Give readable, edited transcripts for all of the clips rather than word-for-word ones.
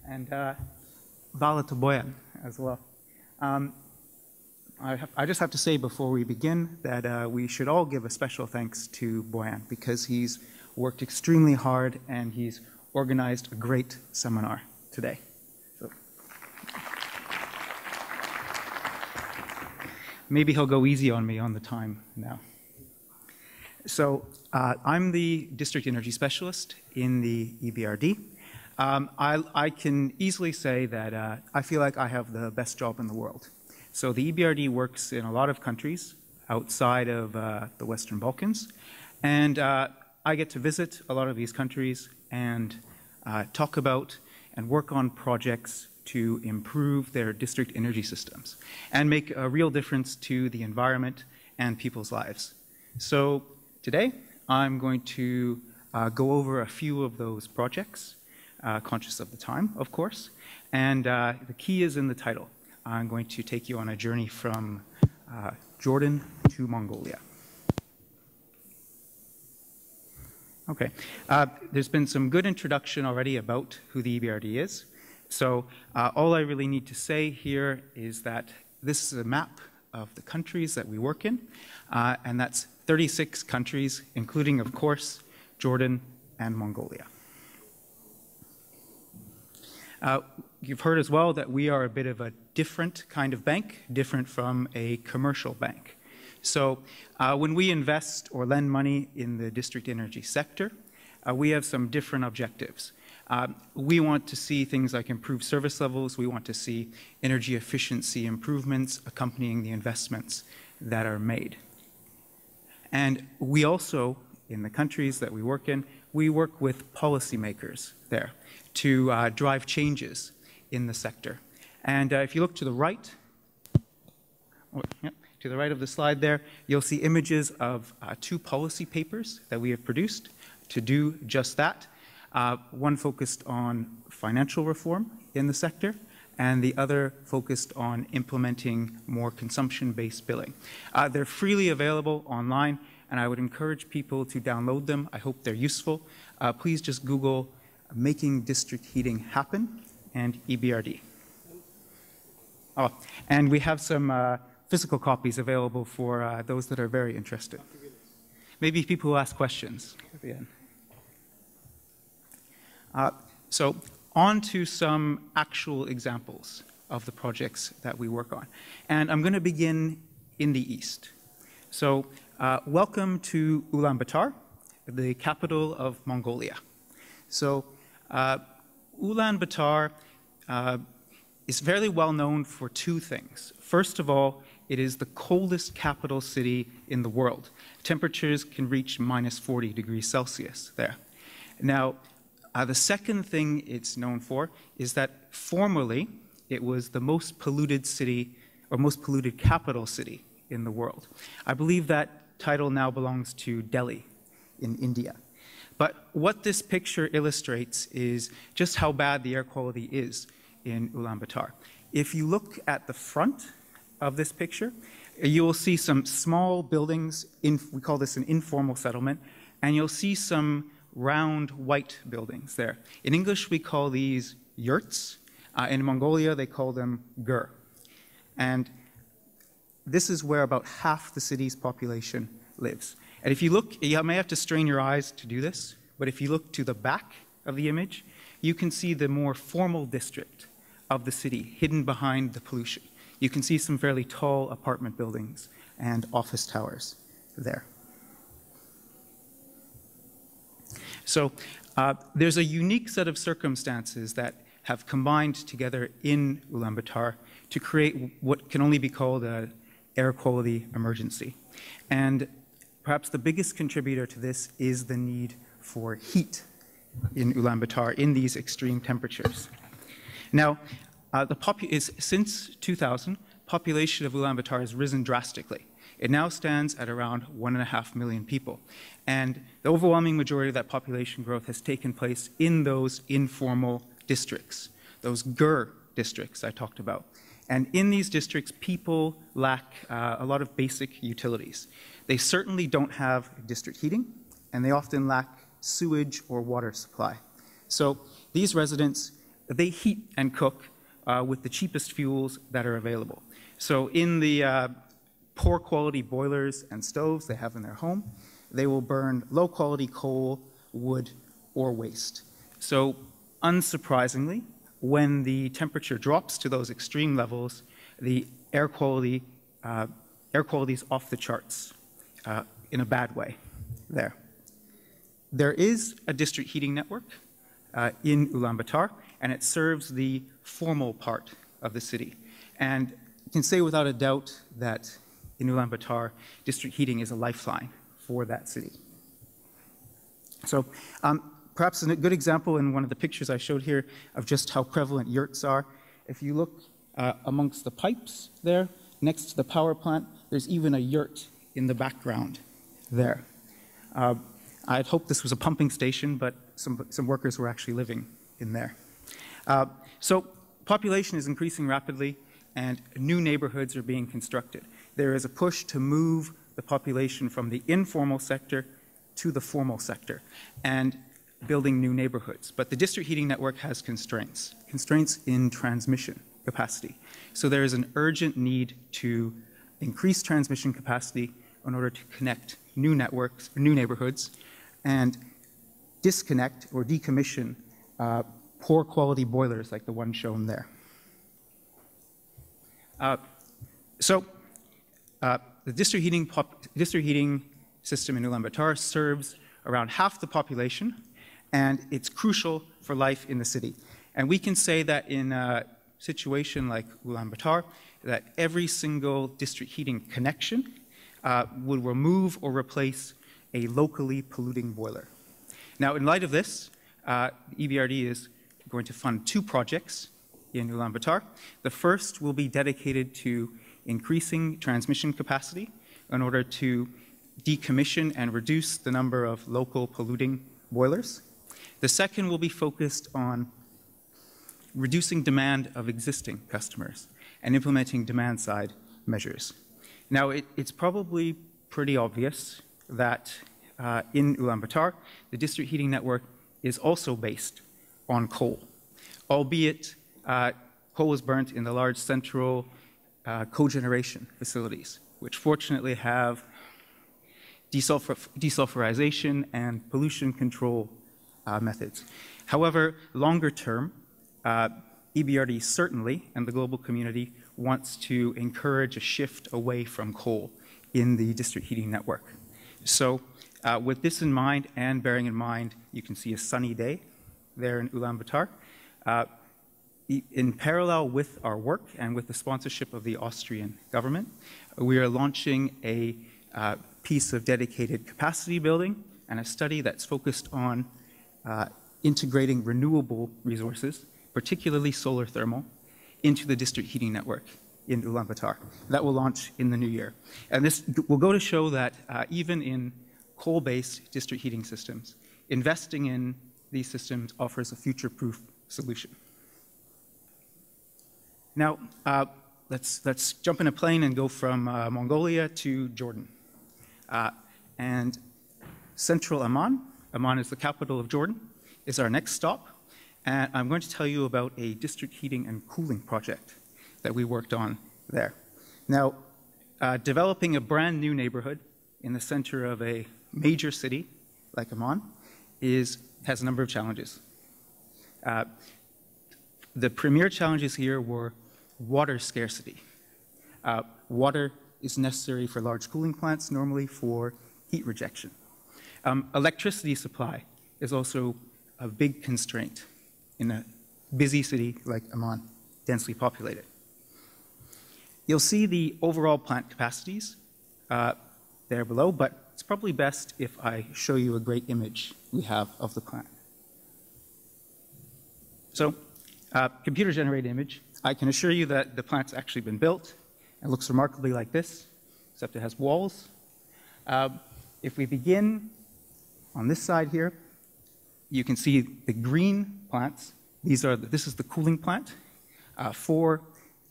and Vala to Boyan as well. I just have to say before we begin that we should all give a special thanks to Boyan because he's worked extremely hard and he's organized a great seminar today. So maybe he'll go easy on me on the time now. So I'm the District Energy Specialist in the EBRD. I can easily say that I feel like I have the best job in the world. So the EBRD works in a lot of countries outside of the Western Balkans, and I get to visit a lot of these countries and talk about and work on projects to improve their district energy systems and make a real difference to the environment and people's lives. So today I'm going to go over a few of those projects, conscious of the time, of course, and the key is in the title. I'm going to take you on a journey from Jordan to Mongolia. Okay, there's been some good introduction already about who the EBRD is. So all I really need to say here is that this is a map of the countries that we work in, and that's 36 countries, including, of course, Jordan and Mongolia. You've heard as well that we are a bit of a different kind of bank, different from a commercial bank. So when we invest or lend money in the district energy sector, we have some different objectives. We want to see things like improved service levels. We want to see energy efficiency improvements accompanying the investments that are made. And we also, in the countries that we work in, we work with policymakers there to drive changes in the sector. And if you look to the right, to the right of the slide there, you'll see images of two policy papers that we have produced to do just that. One focused on financial reform in the sector, and the other focused on implementing more consumption-based billing. They're freely available online, and I would encourage people to download them. I hope they're useful. Please just Google "Making District Heating Happen" and EBRD. Oh, and we have some physical copies available for those that are very interested. Maybe people will ask questions at the end. So on to some actual examples of the projects that we work on. And I'm going to begin in the east. So welcome to Ulaanbaatar, the capital of Mongolia. So Ulaanbaatar is fairly well known for two things. First of all, it is the coldest capital city in the world. Temperatures can reach -40 degrees Celsius there. Now, the second thing it's known for is that formerly it was the most polluted city, or most polluted capital city in the world. I believe that title now belongs to Delhi in India. But what this picture illustrates is just how bad the air quality is in Ulaanbaatar. If you look at the front of this picture, you will see some small buildings, we call this an informal settlement, and you'll see some round white buildings there. In English, we call these yurts. In Mongolia, they call them gur. And this is where about half the city's population lives. And if you look, you may have to strain your eyes to do this, but if you look to the back of the image, you can see the more formal district of the city hidden behind the pollution. You can see some fairly tall apartment buildings and office towers there. So there's a unique set of circumstances that have combined together in Ulaanbaatar to create what can only be called an air quality emergency. And perhaps the biggest contributor to this is the need for heat in Ulaanbaatar in these extreme temperatures. Now, since 2000, population of Ulaanbaatar has risen drastically. It now stands at around 1.5 million people. And the overwhelming majority of that population growth has taken place in those informal districts, those gur districts I talked about. And in these districts, people lack a lot of basic utilities. They certainly don't have district heating, and they often lack sewage or water supply. So these residents they heat and cook with the cheapest fuels that are available. So in the poor quality boilers and stoves they have in their home, they will burn low quality coal, wood, or waste. So unsurprisingly, when the temperature drops to those extreme levels, the air quality is off the charts in a bad way there. There is a district heating network in Ulaanbaatar, and it serves the formal part of the city. And you can say without a doubt that in Ulaanbaatar, district heating is a lifeline for that city. So perhaps a good example in one of the pictures I showed here of just how prevalent yurts are. If you look amongst the pipes there, next to the power plant, there's even a yurt in the background there. I'd hoped this was a pumping station, but some workers were actually living in there. So population is increasing rapidly, and new neighborhoods are being constructed. There is a push to move the population from the informal sector to the formal sector and building new neighborhoods. But the district heating network has constraints in transmission capacity. So there is an urgent need to increase transmission capacity in order to connect new networks, new neighborhoods, and disconnect or decommission poor quality boilers like the one shown there. The district heating system in Ulaanbaatar serves around half the population, and it's crucial for life in the city. And we can say that in a situation like Ulaanbaatar, that every single district heating connection would remove or replace a locally polluting boiler. Now, in light of this, Ebrd is going to fund 2 projects in Ulaanbaatar. The first will be dedicated to increasing transmission capacity in order to decommission and reduce the number of local polluting boilers. The second will be focused on reducing demand of existing customers and implementing demand-side measures. Now, it's probably pretty obvious that in Ulaanbaatar, the district heating network is also based on coal, albeit coal is burnt in the large central cogeneration facilities, which fortunately have desulfurization and pollution control methods. However, longer term, Ebrd certainly, and the global community, wants to encourage a shift away from coal in the district heating network. So with this in mind, and bearing in mind, you can see a sunny day there in Ulaanbaatar. In parallel with our work and with the sponsorship of the Austrian government, we are launching a piece of dedicated capacity building and a study that's focused on integrating renewable resources, particularly solar thermal, into the district heating network in Ulaanbaatar. That will launch in the new year. And this will go to show that even in coal-based district heating systems, investing in these systems offers a future-proof solution. Now, let's jump in a plane and go from Mongolia to Jordan. And central Amman is the capital of Jordan, is our next stop. And I'm going to tell you about a district heating and cooling project that we worked on there. Now, developing a brand new neighborhood in the center of a major city like Amman has a number of challenges. The premier challenges here were water scarcity. Water is necessary for large cooling plants, normally for heat rejection. Electricity supply is also a big constraint in a busy city like Amman, densely populated. You'll see the overall plant capacities there below, but it's probably best if I show you a great image we have of the plant. So, computer-generated image. I can assure you that the plant's actually been built. It looks remarkably like this, except it has walls. If we begin on this side here, you can see the green plants. This is the cooling plant for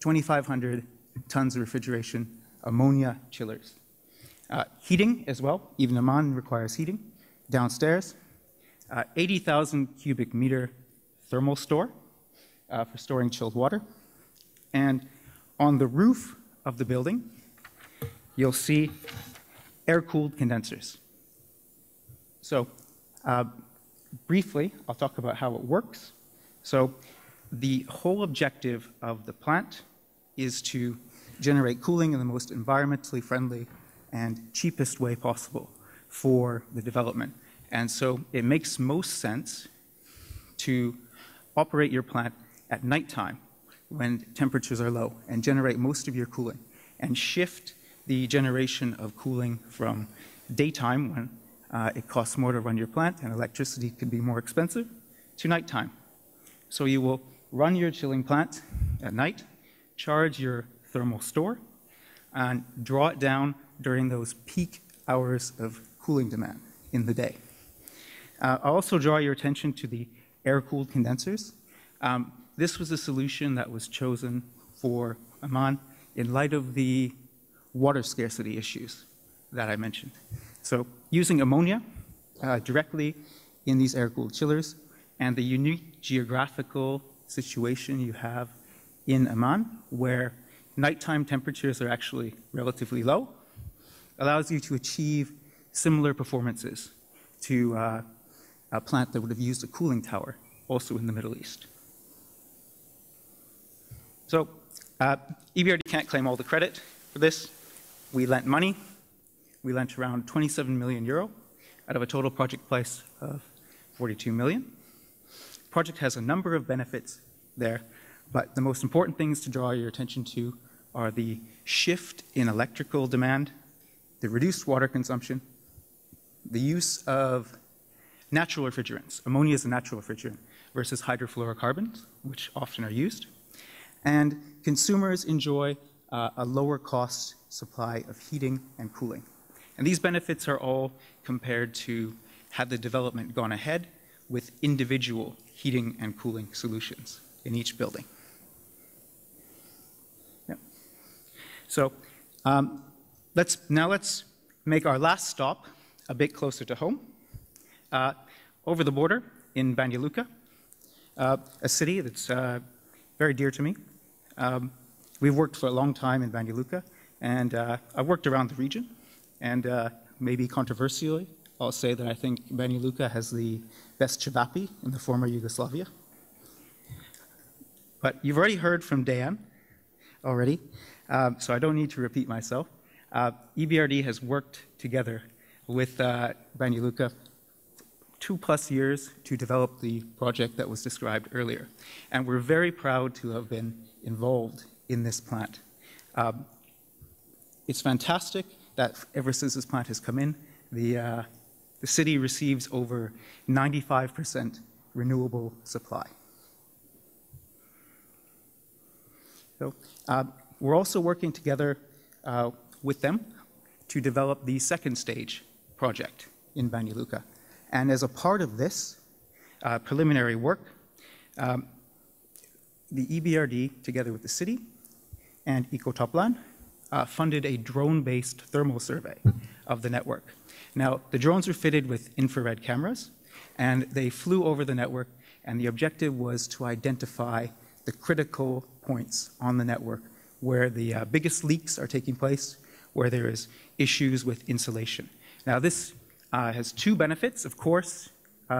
2,500 tons of refrigeration, ammonia chillers. Heating as well, even Amman requires heating. Downstairs, 80,000 cubic meter thermal store, for storing chilled water. And on the roof of the building, you'll see air-cooled condensers. So briefly, I'll talk about how it works. So the whole objective of the plant is to generate cooling in the most environmentally friendly and cheapest way possible for the development. And so it makes most sense to operate your plant at nighttime when temperatures are low and generate most of your cooling, and shift the generation of cooling from daytime when it costs more to run your plant and electricity can be more expensive, to nighttime. So you will run your chilling plant at night, charge your thermal store, and draw it down during those peak hours of cooling demand in the day. I'll also draw your attention to the air-cooled condensers. This was a solution that was chosen for Amman in light of the water scarcity issues that I mentioned. So using ammonia directly in these air-cooled chillers and the unique geographical situation you have in Amman, where nighttime temperatures are actually relatively low, allows you to achieve similar performances to a plant that would have used a cooling tower, also in the Middle East. So Ebrd can't claim all the credit for this. We lent money. We lent around 27 million euro out of a total project price of 42 million. The project has a number of benefits there, but the most important things to draw your attention to are the shift in electrical demand, the reduced water consumption, the use of natural refrigerants. Ammonia is a natural refrigerant versus hydrofluorocarbons, which often are used. And consumers enjoy a lower cost supply of heating and cooling. And these benefits are all compared to had the development gone ahead with individual heating and cooling solutions in each building. Yeah. So let's make our last stop a bit closer to home. Over the border in Banja Luka, a city that's very dear to me. We've worked for a long time in Banja Luka, and I've worked around the region. And maybe controversially, I'll say that I think Banja Luka has the best cevapi in the former Yugoslavia. But you've already heard from Dan already, so I don't need to repeat myself. Ebrd has worked together with Banja Luka 2+ years to develop the project that was described earlier. And we're very proud to have been involved in this plant. It's fantastic that ever since this plant has come in, the city receives over 95% renewable supply. So we're also working together with them to develop the second stage project in Banja Luka. And as a part of this preliminary work, the Ebrd, together with the city and Ecotoplan, funded a drone-based thermal survey of the network. Now, the drones were fitted with infrared cameras, and they flew over the network, and the objective was to identify the critical points on the network where the biggest leaks are taking place, where there is issues with insulation. Now, this has two benefits. Of course,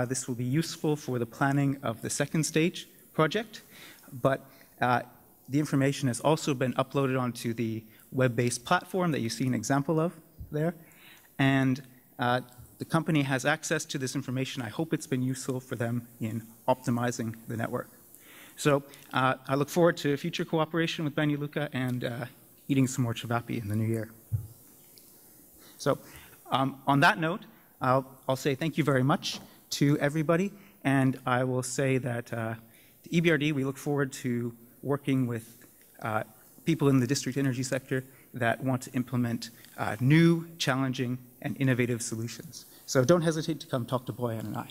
this will be useful for the planning of the second stage project, but the information has also been uploaded onto the web-based platform that you see an example of there. And the company has access to this information. I hope it's been useful for them in optimizing the network. So I look forward to future cooperation with Banja Luka and eating some more cevapi in the new year. So on that note, I'll say thank you very much to everybody, and I will say that the Ebrd, we look forward to working with people in the district energy sector that want to implement new, challenging, and innovative solutions. So don't hesitate to come talk to Boyan and I.